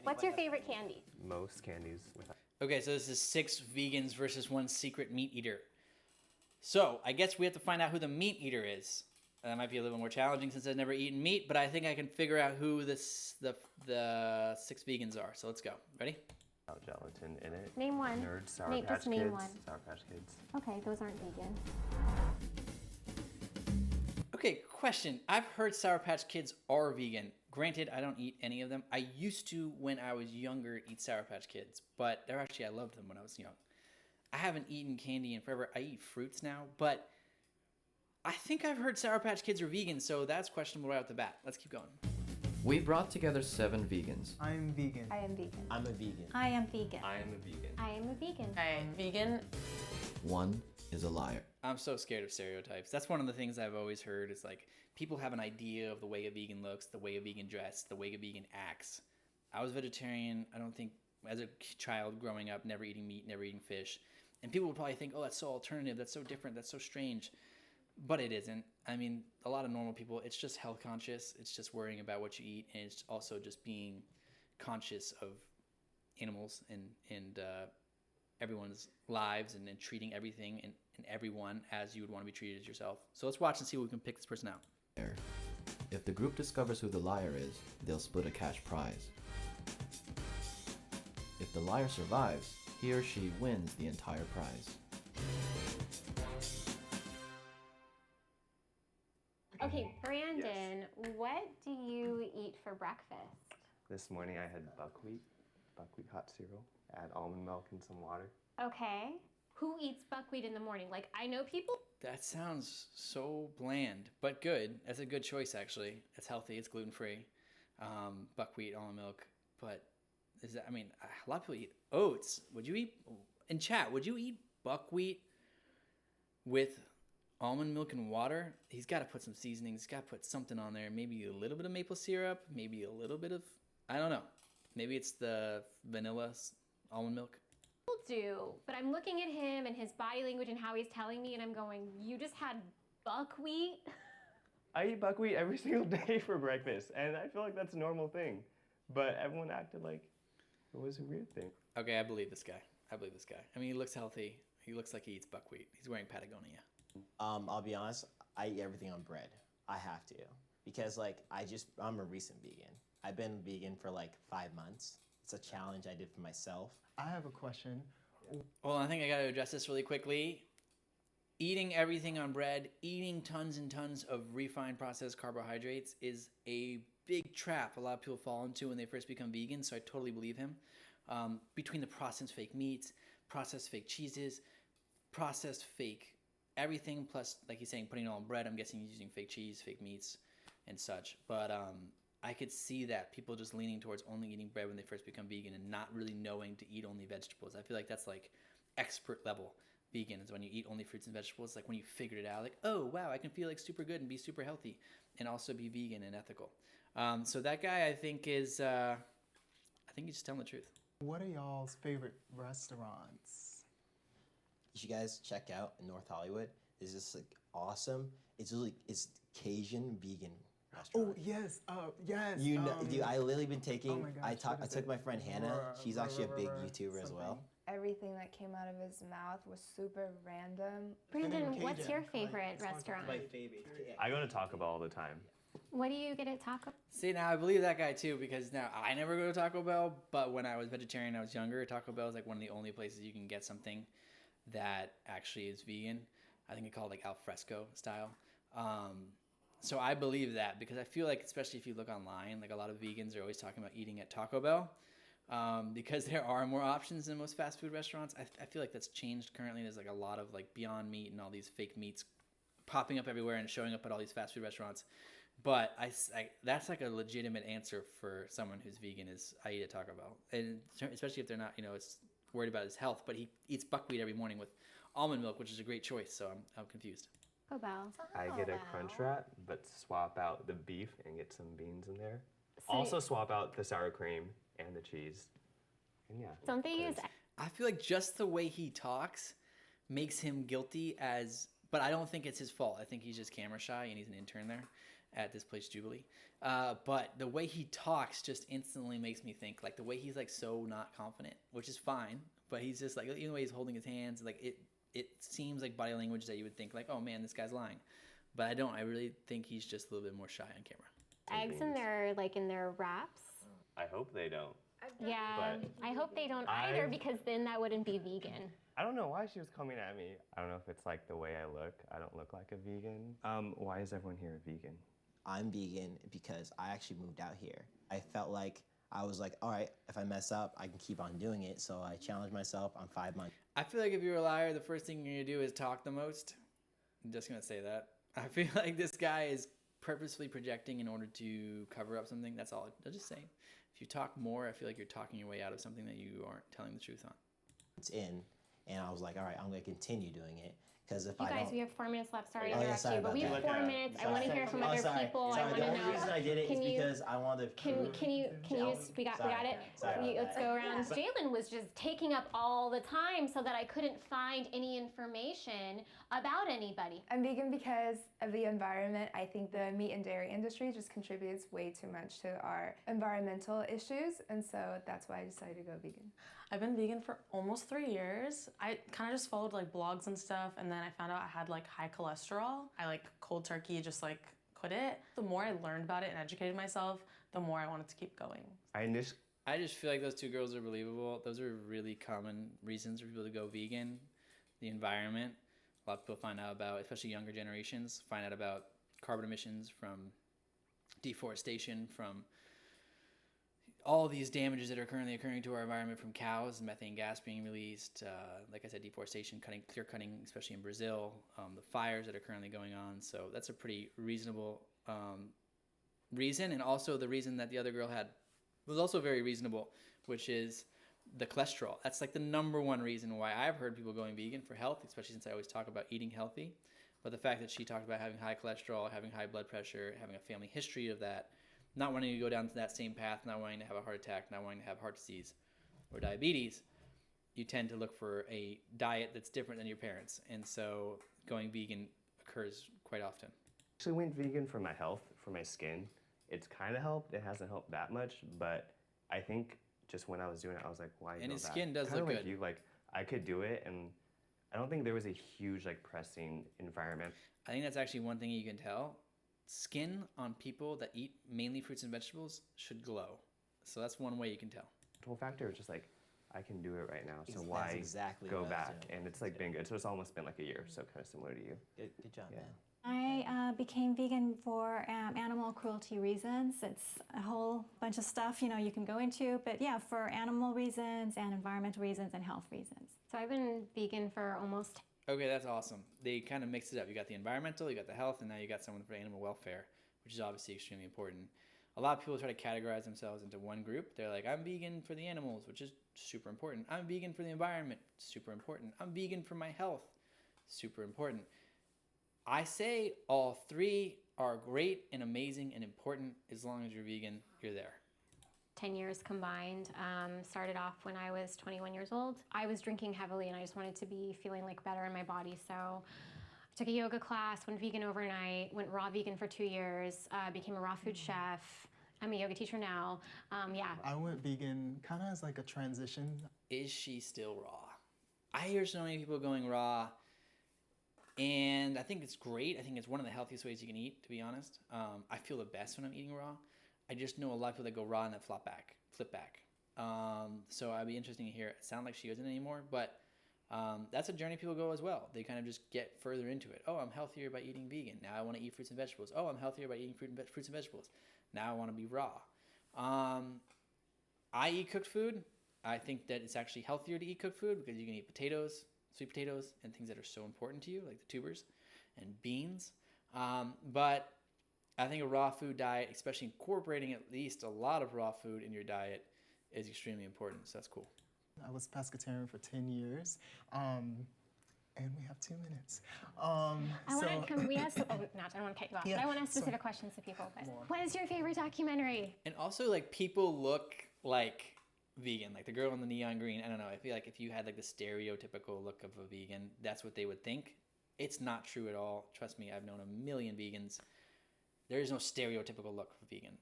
What's your favorite candy? Most candies with. Okay, so this is 6 vegans versus 1 secret meat eater. So I guess we have to find out who the meat eater is. That might be a little bit more challenging since I've never eaten meat, but I think I can figure out who the 6 vegans are. So let's go. Ready? Gelatin in it. Name one. Nerds, Sour Nate, Patch just name Kids. one. Sour Patch Kids. Okay, those aren't vegan. Okay, question. I've heard Sour Patch Kids are vegan. Granted, I don't eat any of them. I used to, when I was younger, eat Sour Patch Kids, but they're actually, I loved them when I was young. I haven't eaten candy in forever. I eat fruits now, but I think I've heard Sour Patch Kids are vegan, so that's questionable right off the bat. Let's keep going. We brought together 7 vegans. I am vegan. I am vegan. I'm a vegan. I am vegan. I am a vegan. I am a vegan. I am vegan. 1 is a liar. I'm so scared of stereotypes. That's one of the things I've always heard is like people have an idea of the way a vegan looks, the way a vegan dressed, the way a vegan acts. I was vegetarian. I don't think as a child growing up, never eating meat, never eating fish. And people would probably think, oh, that's so alternative. That's so different. That's so strange. But it isn't. I mean, a lot of normal people, it's just health conscious. It's just worrying about what you eat. And it's also just being conscious of animals and everyone's lives and treating everything and everyone as you would want to be treated as yourself. So let's watch and see what we can pick this person out. If the group discovers who the liar is, they'll split a cash prize. If the liar survives, he or she wins the entire prize. Okay, Brandon, what do you eat for breakfast? This morning I had buckwheat hot cereal. Add almond milk and some water. Okay. Who eats buckwheat in the morning? Like, I know people. That sounds so bland, but good. That's a good choice, actually. It's healthy. It's gluten-free. Buckwheat, almond milk. But is that? I mean, a lot of people eat oats. Would you eat? In chat, would you eat buckwheat with almond milk and water? He's got to put some seasonings. He's got to put something on there. Maybe a little bit of maple syrup. Maybe a little bit of, I don't know. Maybe it's the vanilla almond milk. Do, but I'm looking at him and his body language and how he's telling me, and I'm going, you just had buckwheat? I eat buckwheat every single day for breakfast, and I feel like that's a normal thing. But everyone acted like it was a weird thing. Okay, I believe this guy. I mean, he looks healthy. He looks like he eats buckwheat. He's wearing Patagonia. I'll be honest, I eat everything on bread. I have to. Because like I'm a recent vegan. I've been vegan for like 5 months. It's a challenge I did for myself. I have a question. Well, I think I got to address this really quickly. Eating everything on bread, eating tons and tons of refined processed carbohydrates is a big trap a lot of people fall into when they first become vegan, so I totally believe him. Between the processed fake meats, processed fake cheeses, processed fake everything, plus, like he's saying, putting it all on bread, I'm guessing he's using fake cheese, fake meats, and such. But I could see that people just leaning towards only eating bread when they first become vegan and not really knowing to eat only vegetables. I feel like that's like expert level vegan is when you eat only fruits and vegetables. Like when you figured it out, like, oh, wow, I can feel like super good and be super healthy and also be vegan and ethical. So that guy, I think he's just telling the truth. What are y'all's favorite restaurants? You should guys check out in North Hollywood. It's just like awesome. It's Cajun vegan restaurant. Oh yes, yes. You know, dude, I literally been taking. oh my gosh, I what is took it? my friend Hannah. She's actually a big YouTuber as well. Everything that came out of his mouth was super random. Brandon, then what's Cajun, your like, favorite sounds like restaurant? My favorite. I go to Taco Bell all the time. What do you get at Taco? See, now I believe that guy too because now I never go to Taco Bell, but when I was vegetarian, I was younger. Taco Bell is like one of the only places you can get something that actually is vegan. I think it's called like al fresco style. So I believe that because I feel like, especially if you look online, like a lot of vegans are always talking about eating at Taco Bell because there are more options than most fast food restaurants. I feel like that's changed currently. There's like a lot of like Beyond Meat and all these fake meats popping up everywhere and showing up at all these fast food restaurants. But I that's like a legitimate answer for someone who's vegan is I eat at Taco Bell. And especially if they're not, it's worried about his health, but he eats buckwheat every morning with almond milk, which is a great choice. So I'm confused. Taco Bell. I get a crunch wrap, but swap out the beef and get some beans in there. So Also swap out the sour cream and the cheese. And yeah. don't they use? I feel like just the way he talks makes him guilty but I don't think it's his fault. I think he's just camera shy and he's an intern there. at this place, Jubilee. But the way he talks just instantly makes me think, like the way he's like so not confident, which is fine, but he's just like, even the way he's holding his hands, like it seems like body language that you would think like, oh man, this guy's lying. But I don't. I really think he's just a little bit more shy on camera. Eggs in their wraps. I hope they don't. Yeah, But I hope they don't either, I've- because then that wouldn't be vegan. I don't know why she was coming at me. I don't know if it's like the way I look. I don't look like a vegan. Why is everyone here vegan? I'm vegan because I actually moved out here. I felt like I was like, all right, if I mess up, I can keep on doing it. So I challenged myself on 5 months. I feel like if you're a liar, the first thing you're gonna do is talk the most. I'm just gonna say that. I feel like this guy is purposefully projecting in order to cover up something. That's all. I'll just say. If you talk more, I feel like you're talking your way out of something that you aren't telling the truth on. It's in, and I was like, all right, I'm going to continue doing it. Because if You I guys, don't... we have 4 minutes left. Sorry to Oh, yeah, interrupt sorry you, but about we have that. 4 Like, minutes. I want to hear from other people. I want to The only know. reason I did it is because I wanted to prove... Can you we got it? Let's go around. Jalen was just taking up all the time so that I couldn't find any information about anybody. I'm vegan because of the environment. I think the meat and dairy industry just contributes way too much to our environmental issues, and so that's why I decided to go vegan. I've been vegan for almost 3 years. I kind of just followed like blogs and stuff, and then I found out I had like high cholesterol. I like cold turkey, just like quit it. The more I learned about it and educated myself, the more I wanted to keep going. I just feel like those two girls are believable. Those are really common reasons for people to go vegan. The environment. A lot of people find out about, especially younger generations, find out about carbon emissions from deforestation, from all these damages that are currently occurring to our environment from cows, methane gas being released, like I said, deforestation, clear cutting, especially in Brazil, the fires that are currently going on. So that's a pretty reasonable reason. And also the reason that the other girl had was also very reasonable, which is the cholesterol. That's like the number one reason why I've heard people going vegan for health, especially since I always talk about eating healthy. But the fact that she talked about having high cholesterol, having high blood pressure, having a family history of that, not wanting to go down to that same path, not wanting to have a heart attack, not wanting to have heart disease or diabetes, you tend to look for a diet that's different than your parents. And so going vegan occurs quite often. Actually went vegan for my health, for my skin. It's kind of helped. It hasn't helped that much, but I think just when I was doing it, I was like, why And go his back? skin does Kinda look like good. you, like I could do it, and I don't think there was a huge like pressing environment. I think that's actually one thing you can tell. Skin on people that eat mainly fruits and vegetables should glow. So that's one way you can tell. The whole factor is just like, I can do it right now, so That's why exactly go what I was back? doing. And it's like been good. So it's almost been like a year, so kind of similar to you. Good job, Yeah. man. I became vegan for animal cruelty reasons. It's a whole bunch of stuff, you can go into, but yeah, for animal reasons and environmental reasons and health reasons. So I've been vegan for almost. Okay, that's awesome. They kind of mix it up. You got the environmental, you got the health, and now you got someone for animal welfare, which is obviously extremely important. A lot of people try to categorize themselves into one group. They're like, I'm vegan for the animals, which is super important. I'm vegan for the environment, super important. I'm vegan for my health, super important. I say all three are great and amazing and important. As long as you're vegan, you're there. 10 years combined. Started off when I was 21 years old. I was drinking heavily and I just wanted to be feeling like better in my body. So I took a yoga class, went vegan overnight, went raw vegan for 2 years, became a raw food chef. I'm a yoga teacher now. Yeah. I went vegan kind of as like a transition. Is she still raw? I hear so many people going raw, and I think it's great. I think it's one of the healthiest ways you can eat, to be honest. I feel the best when I'm eating raw. I just know a lot of people that go raw and then flip back. So I'd be interested to hear it. Sound like she isn't anymore, but that's a journey people go as well. They kind of just get further into it. Oh, I'm healthier by eating vegan. Now I want to eat fruits and vegetables. Oh, I'm healthier by eating fruits and vegetables. Now I want to be raw. I eat cooked food. I think that it's actually healthier to eat cooked food because you can eat potatoes, sweet potatoes, and things that are so important to you, like the tubers and beans. But I think a raw food diet, especially incorporating at least a lot of raw food in your diet, is extremely important. So that's cool. I was pescatarian for 10 years. And we have 2 minutes. I want to come. We ask. Oh, not. I don't want to cut you off. Yeah, but I want to ask so- specific questions to people. But what is your favorite documentary? And also, like, people look like vegan, like the girl in the neon green. I don't know. I feel like if you had like the stereotypical look of a vegan, that's what they would think. It's not true at all. Trust me, I've known a million vegans. there is no stereotypical look for vegan.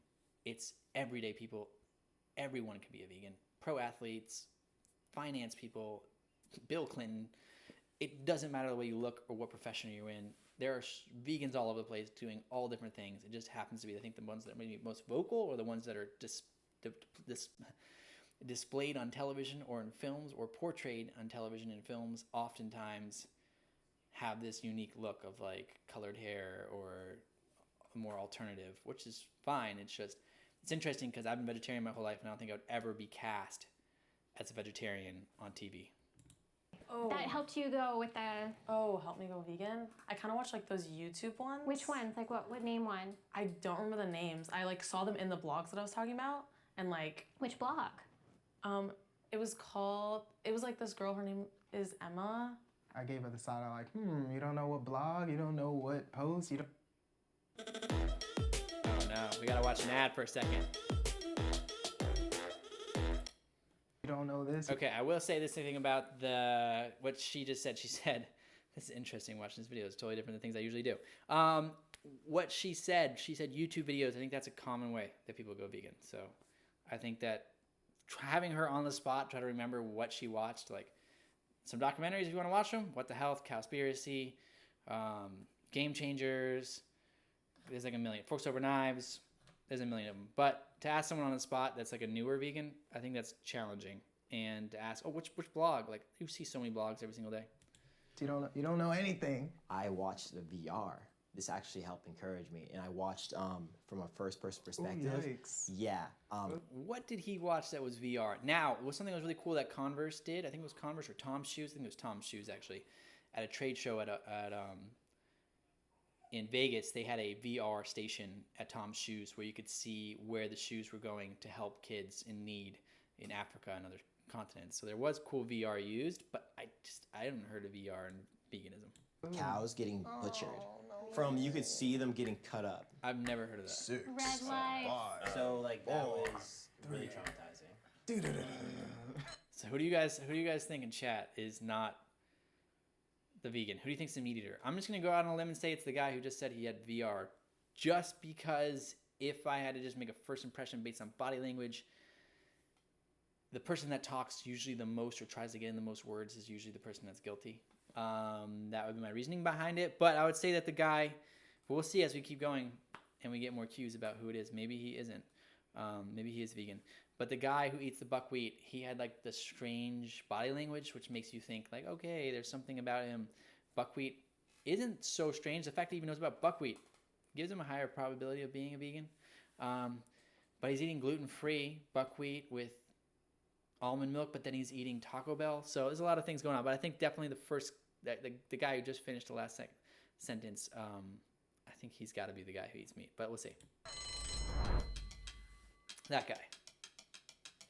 It's everyday people. Everyone can be a vegan. Pro athletes, finance people, Bill Clinton. It doesn't matter the way you look or what profession you're in. There are vegans all over the place doing all different things. It just happens to be, I think, the ones that are maybe most vocal or the ones that are displayed on television or in films or portrayed on television and films oftentimes have this unique look of like colored hair or more alternative, which is fine. It's interesting because I've been vegetarian my whole life and I don't think I would ever be cast as a vegetarian on TV. Oh. That helped you go with the... Oh, help me go vegan? I kind of watch like those YouTube ones. Which ones? Like what name one? I don't remember the names. I like saw them in the blogs that I was talking about and like... Which blog? It was like this girl, her name is Emma. I gave her the side eye like, you don't know what blog, you don't know what post, you don't... Oh no, we gotta watch an ad for a second. You don't know this. Okay, I will say this thing about what she just said. She said, this is interesting watching this video. It's totally different than things I usually do. What she said YouTube videos, I think that's a common way that people go vegan. So I think that having her on the spot, try to remember what she watched, like some documentaries if you want to watch them, What the Health, Cowspiracy, Game Changers, there's like a million. Forks Over Knives, there's a million of them. But to ask someone on the spot that's like a newer vegan, I think that's challenging. And to ask, which blog? Like you see so many blogs every single day. You don't know anything. I watched the VR. This actually helped encourage me, and I watched from a first-person perspective. Ooh, yikes. Yeah. What did he watch that was VR? Now, it was something that was really cool that Converse did. I think it was Converse or Tom's Shoes. I think it was Tom's Shoes, actually. At a trade show in Vegas, they had a VR station at Tom's Shoes where you could see where the shoes were going to help kids in need in Africa and other continents. So there was cool VR used, but I hadn't heard of VR and veganism. Cows getting butchered. You could see them getting cut up. I've never heard of that. 6, Red light. 5. So like that was really traumatizing. So who do you guys think in chat is not the vegan? Who do you think's the meat eater? I'm just gonna go out on a limb and say it's the guy who just said he had VR, just because if I had to just make a first impression based on body language, the person that talks usually the most or tries to get in the most words is usually the person that's guilty. That would be my reasoning behind it. But I would say that the guy, we'll see as we keep going and we get more cues about who it is. Maybe he isn't. Maybe he is vegan. But the guy who eats the buckwheat, he had like the strange body language, which makes you think like, okay, there's something about him. Buckwheat isn't so strange. The fact that he even knows about buckwheat gives him a higher probability of being a vegan. But he's eating gluten-free buckwheat with almond milk, but then he's eating Taco Bell. So there's a lot of things going on. But I think definitely the guy who just finished the last sentence, I think he's got to be the guy who eats meat. But we'll see. That guy.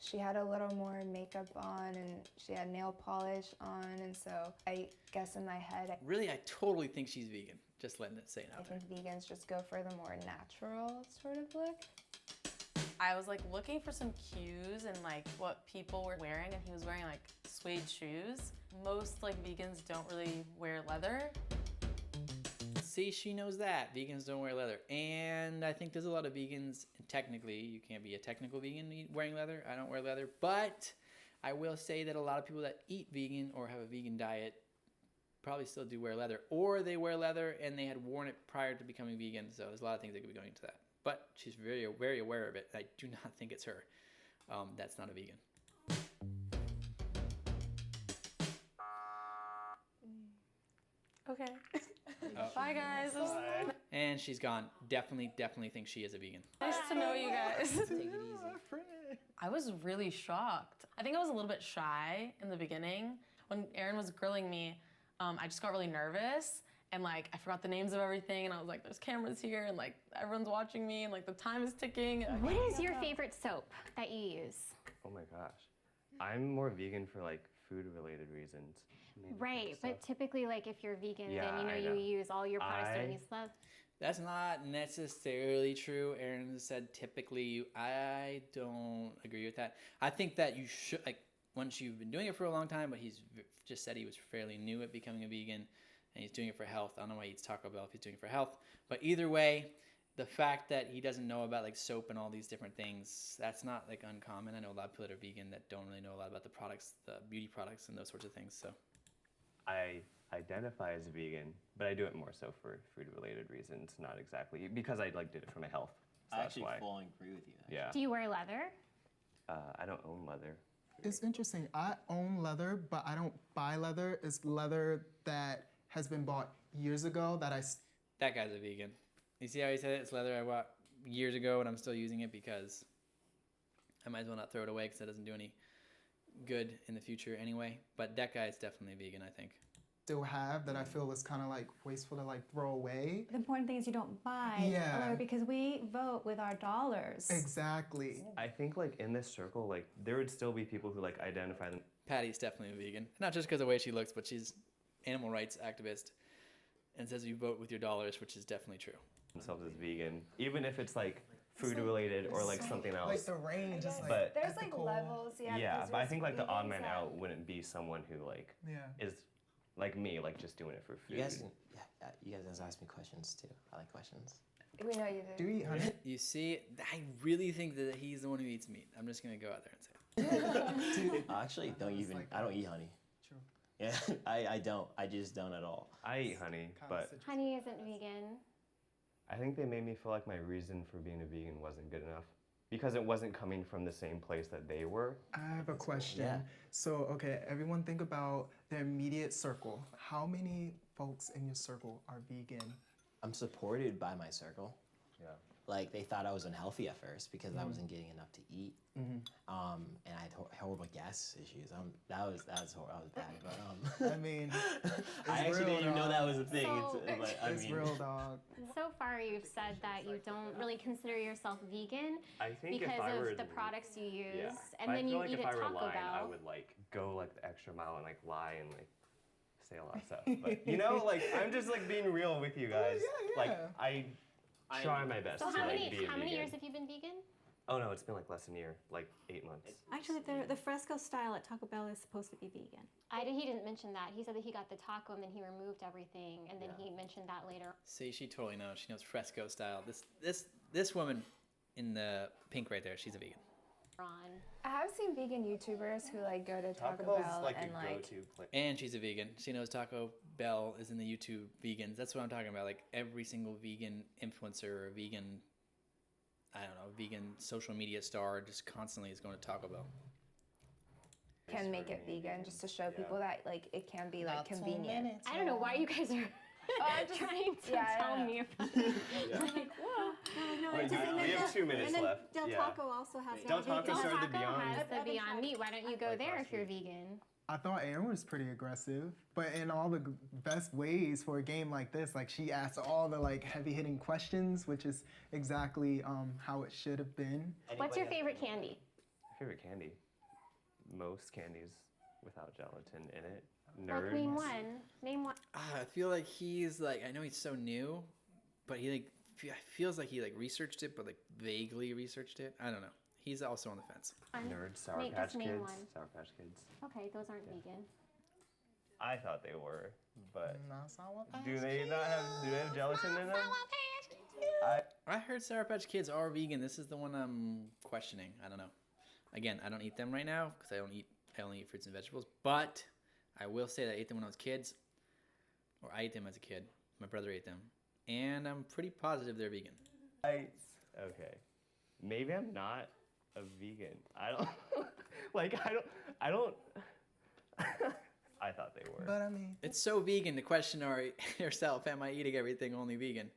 She had a little more makeup on and she had nail polish on, and so I guess in my head, Really, I totally think she's vegan. Just letting it say it I out there. think vegans just go for the more natural sort of look. I was like looking for some cues and like what people were wearing, and he was wearing like suede shoes. Most like vegans don't really wear leather. See, she knows that. Vegans don't wear leather. And I think there's a lot of vegans, and technically, you can't be a technical vegan wearing leather. I don't wear leather. But I will say that a lot of people that eat vegan or have a vegan diet probably still do wear leather. Or they wear leather and they had worn it prior to becoming vegan. So there's a lot of things that could be going into that. But she's very, very aware of it. I do not think it's her. That's not a vegan. Okay. Oh. Bye guys. And she's gone. Definitely think she is a vegan. Nice to know you guys. Take it easy. I was really shocked. I think I was a little bit shy in the beginning. When Aaron was grilling me, I just got really nervous and like I forgot the names of everything, and I was like, there's cameras here and like everyone's watching me and like the time is ticking. What is your favorite soap that you use? Oh my gosh. I'm more vegan for like food related reasons. Maybe Right, stuff. but typically like if you're vegan, Yeah, then I you know. use all your products I- don't use love. That's not necessarily true. Aaron said typically. I don't agree with that. I think that you should, like, once you've been doing it for a long time, but he's just said he was fairly new at becoming a vegan, and he's doing it for health. I don't know why he eats Taco Bell if he's doing it for health. But either way, the fact that he doesn't know about like soap and all these different things, that's not like uncommon. I know a lot of people that are vegan that don't really know a lot about the products, the beauty products and those sorts of things. So I identify as vegan, but I do it more so for food-related reasons, not exactly because I like did it for my health. So I that's actually why. fully agree with you. Actually. Yeah. Do you wear leather? I don't own leather. It's interesting. I own leather, but I don't buy leather. It's leather that has been bought years ago that that guy's a vegan. You see how he said it? It's leather I bought years ago and I'm still using it because I might as well not throw it away because it doesn't do any good in the future anyway. But that guy is definitely vegan, I think. still have that I feel is kind of like wasteful to like throw away. The important thing is you don't buy Yeah. leather because we vote with our dollars. Exactly. I think like in this circle, like there would still be people who like identify them. Patty's definitely a vegan. Not just because of the way she looks, but she's animal rights activist and says you vote with your dollars, which is definitely true. Themselves as vegan, even if it's like food related or like something else. Like the range is like But- There's like ethical. levels, yeah. Yeah, because but I there's think like the odd vegans man that- out wouldn't be someone who like Yeah. is like me, like just doing it for food. You guys can, you guys ask me questions too. I like questions. We know you Do do. you eat honey? You see, I really think that he's the one who eats meat. I'm just gonna go out there and say it. I actually don't even. I don't eat honey. True. Yeah, I don't. I just don't at all. I eat honey, but Honey isn't vegan. I think they made me feel like my reason for being a vegan wasn't good enough because it wasn't coming from the same place that they were. I have a question. Yeah. So, okay, everyone think about the immediate circle. How many folks in your circle are vegan? I'm supported by my circle. Yeah. Like they thought I was unhealthy at first because I wasn't getting enough to eat, and I had horrible gas issues. That was bad. But I mean, I actually real, didn't even know dog. that was a thing. So- But, I it's mean, real, dog. So far, you've said that you don't really consider yourself vegan I think because if I were of the products you use, yeah. and I then feel you like eat if at I were Taco lying, I Bell. would like go like the extra mile and like lie and like say a lot of stuff. But you know, like I'm just like being real with you guys. yeah, Like yeah. I try my best So to how like many be a vegan. years have you been vegan? Oh no, it's been like less than a year, like 8 months. Actually, the fresco style at Taco Bell is supposed to be vegan. He didn't mention that. He said that he got the taco and then he removed everything, and then he mentioned that later. See, she totally knows. She knows fresco style. This woman in the pink right there, she's a vegan. On. I have seen vegan YouTubers who like go to Taco Bell's Bell like and a like go-to place. And she's a vegan. She knows Taco Bell is in the YouTube vegans. That's what I'm talking about. Like every single vegan influencer or vegan, I don't know, vegan social media star just constantly is going to Taco Bell. can make it vegan just to show people that like it can be like convenient. I don't know why you guys are trying to yeah, I tell don't me about it. Like, whoa. Wait, we have 2 minutes and then left. Del Yeah. Taco also has Del vegan. Taco Del started the Taco Beyond. has the Beyond Meat. Why don't you go Like there last if you're week. vegan? I thought Erin was pretty aggressive, but in all the best ways for a game like this. Like she asked all the like heavy-hitting questions, which is exactly how it should have been. What's your favorite candy? Favorite candy? Most candies without gelatin in it. Like, name one. Name one. I feel like he's like, I know he's so new, but he like feels like he like researched it, but like vaguely researched it. I don't know. He's also on the fence. Nerds, Sour Nate, Patch just name Kids. one. Sour Patch Kids. Okay, those aren't vegan. I thought they were, but do they have gelatin in them? I heard Sour Patch Kids are vegan. This is the one I'm questioning. I don't know. Again, I don't eat them right now because I only eat fruits and vegetables. But I will say that I ate them when I was kids, or I ate them as a kid. My brother ate them, and I'm pretty positive they're vegan. Okay, maybe I'm not a vegan. I don't I don't I thought they were. But I mean, It's so vegan to question yourself, am I eating everything only vegan?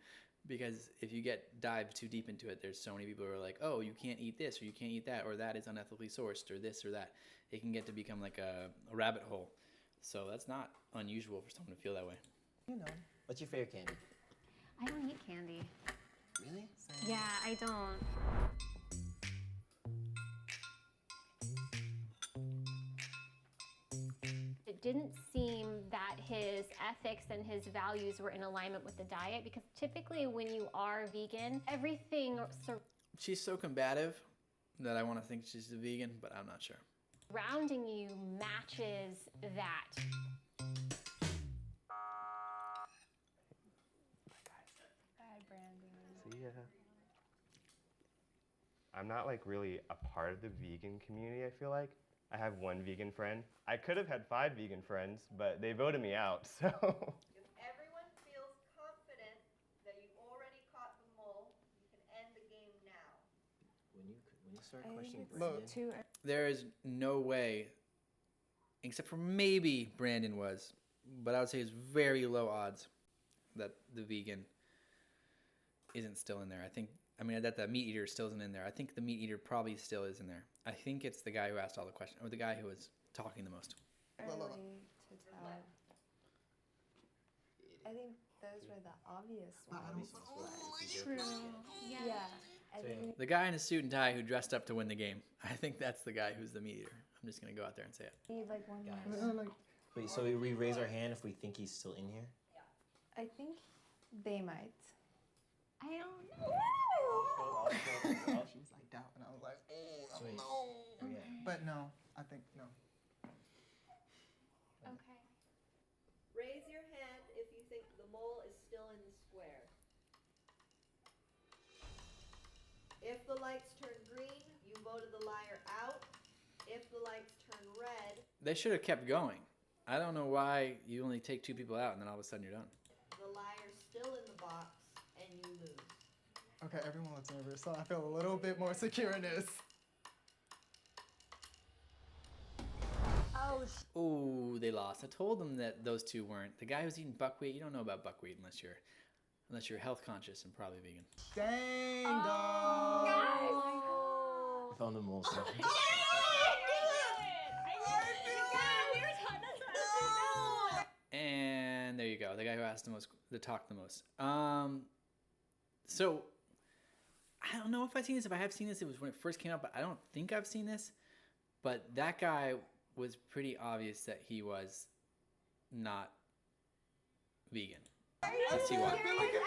Because if you dive too deep into it, there's so many people who are like, oh, you can't eat this, or you can't eat that, or that is unethically sourced, or this or that. It can get to become like a rabbit hole. So that's not unusual for someone to feel that way. you know, what's your favorite candy? I don't eat candy. Really? Yeah, I don't. It didn't seem that his ethics and his values were in alignment with the diet because typically when you are vegan, everything She's so combative that I want to think she's a vegan, but I'm not sure. surrounding you matches that. bad branding. See ya. I'm not like really a part of the vegan community, I feel like. I have one vegan friend. I could have had 5 vegan friends, but they voted me out, so. If everyone feels confident that you've already caught the mole, you can end the game now. When you start questioning Look, Brandon, There is no way, except for maybe Brandon was, but I would say it's very low odds that the vegan isn't still in there. I mean, that the meat eater still isn't in there. I think the meat eater probably still is in there. I think it's the guy who asked all the questions, or the guy who was talking the most. Early to tell. I think those were the obvious ones. True. Yeah. I So, think The guy in a suit and tie who dressed up to win the game. I think that's the guy who's the meat eater. I'm just going to go out there and say it. we need like one Guys. more. like, wait, so we raise our hand if we think he's still in here? I think they might. I don't know. she was like doubt, and I was like, So wait, no. where you at? But no, I think no. Okay. Raise your hand if you think the mole is still in the square. If the lights turn green, you voted the liar out. If the lights turn red, They should have kept going. I don't know why you only take 2 people out and then all of a sudden you're done. the liar's still in the box and you lose. Okay, everyone looks nervous, so I feel a little bit more secure in this. Oh, they lost. I told them that those 2 weren't. The guy who's eating buckwheat, you don't know about buckwheat unless you're health conscious and probably vegan. Dang, dog. I found the mole. So. And there you go. The guy who asked the most, that talked the most. So I don't know if I've seen this. If I have seen this, it was when it first came out, but I don't think I've seen this. But that guy was pretty obvious that he was not vegan. Let's see why. You're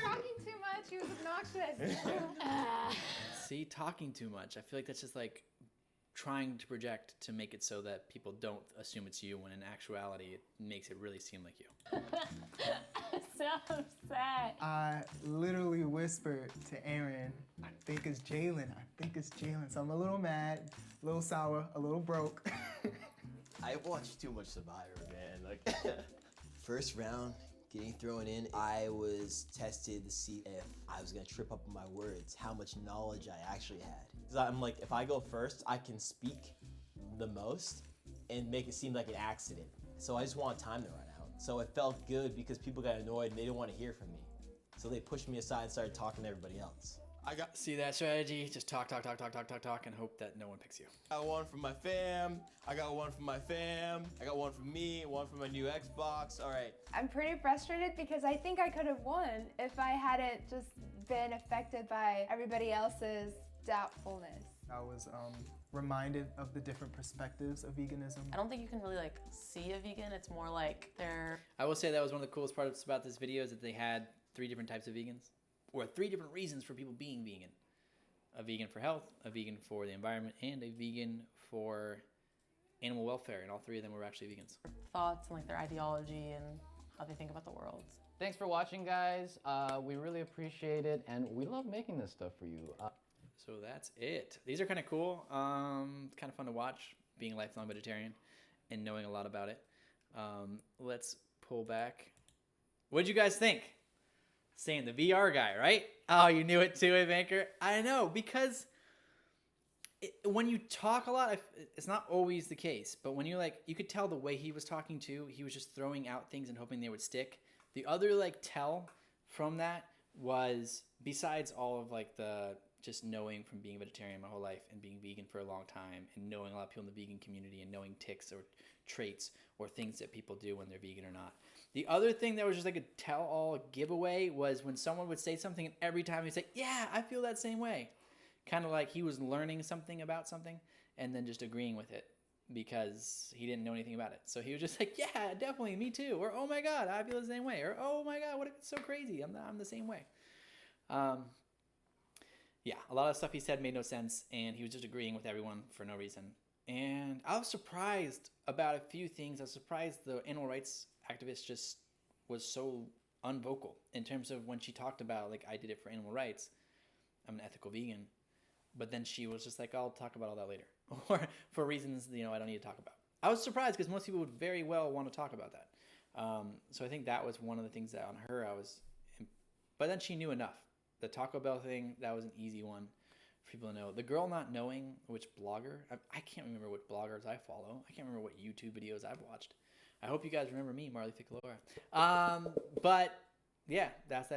talking too much. He was obnoxious. See, talking too much. I feel like that's just like trying to project to make it so that people don't assume it's you, when in actuality it makes it really seem like you. So upset. I literally whispered to Aaron, I think it's Jalen. I think it's Jalen. So I'm a little mad, a little sour, a little broke. I watched too much Survivor, man. Like, first round, getting thrown in, I was tested to see if I was gonna trip up on my words, how much knowledge I actually had. 'Cause I'm like, if I go first, I can speak the most and make it seem like an accident. So I just want time to run out. So it felt good because people got annoyed and they didn't want to hear from me. So they pushed me aside and started talking to everybody else. See that strategy? Just talk, and hope that no one picks you. I got one from my fam, I got one from my fam, I got one from me, one from my new Xbox, all right. I'm pretty frustrated because I think I could have won if I hadn't just been affected by everybody else's doubtfulness. I was reminded of the different perspectives of veganism. I don't think you can really like see a vegan. It's more like they're I will say that was one of the coolest parts about this video is that they had 3 different types of vegans, or 3 different reasons for people being vegan. A vegan for health, a vegan for the environment, and a vegan for animal welfare, and all 3 of them were actually vegans. thoughts and like their ideology and how they think about the world. Thanks for watching, guys. We really appreciate it, and we love making this stuff for you. So that's it. These are kind of cool. It's kind of fun to watch, being a lifelong vegetarian and knowing a lot about it. Let's pull back. What'd you guys think? Saying the VR guy, right? Oh, you knew it too, Evanker. I know, because when you talk a lot, it's not always the case. But when you you could tell the way he was talking too. He was just throwing out things and hoping they would stick. The other tell from that was, besides all of the just knowing from being a vegetarian my whole life and being vegan for a long time and knowing a lot of people in the vegan community and knowing tics or traits or things that people do when they're vegan or not. The other thing that was just like a tell-all giveaway was when someone would say something and every time he'd say, yeah, I feel that same way. Kind of like he was learning something about something and then just agreeing with it because he didn't know anything about it. So he was just like, yeah, definitely, me too. Or, oh my God, I feel the same way. Or, oh my God, what, it's so crazy. I'm the same way. Yeah, a lot of stuff he said made no sense, and he was just agreeing with everyone for no reason. And I was surprised about a few things. I was surprised the animal rights activist just was so unvocal in terms of when she talked about, I did it for animal rights. I'm an ethical vegan. But then she was just like, I'll talk about all that later. Or for reasons, I don't need to talk about. I was surprised because most people would very well want to talk about that. So I think that was one of the things that on her but then she knew enough. The Taco Bell thing, that was an easy one for people to know. The girl not knowing which blogger, I can't remember what bloggers I follow. I can't remember what YouTube videos I've watched. I hope you guys remember me, Marley Ficalora. But yeah, that's that.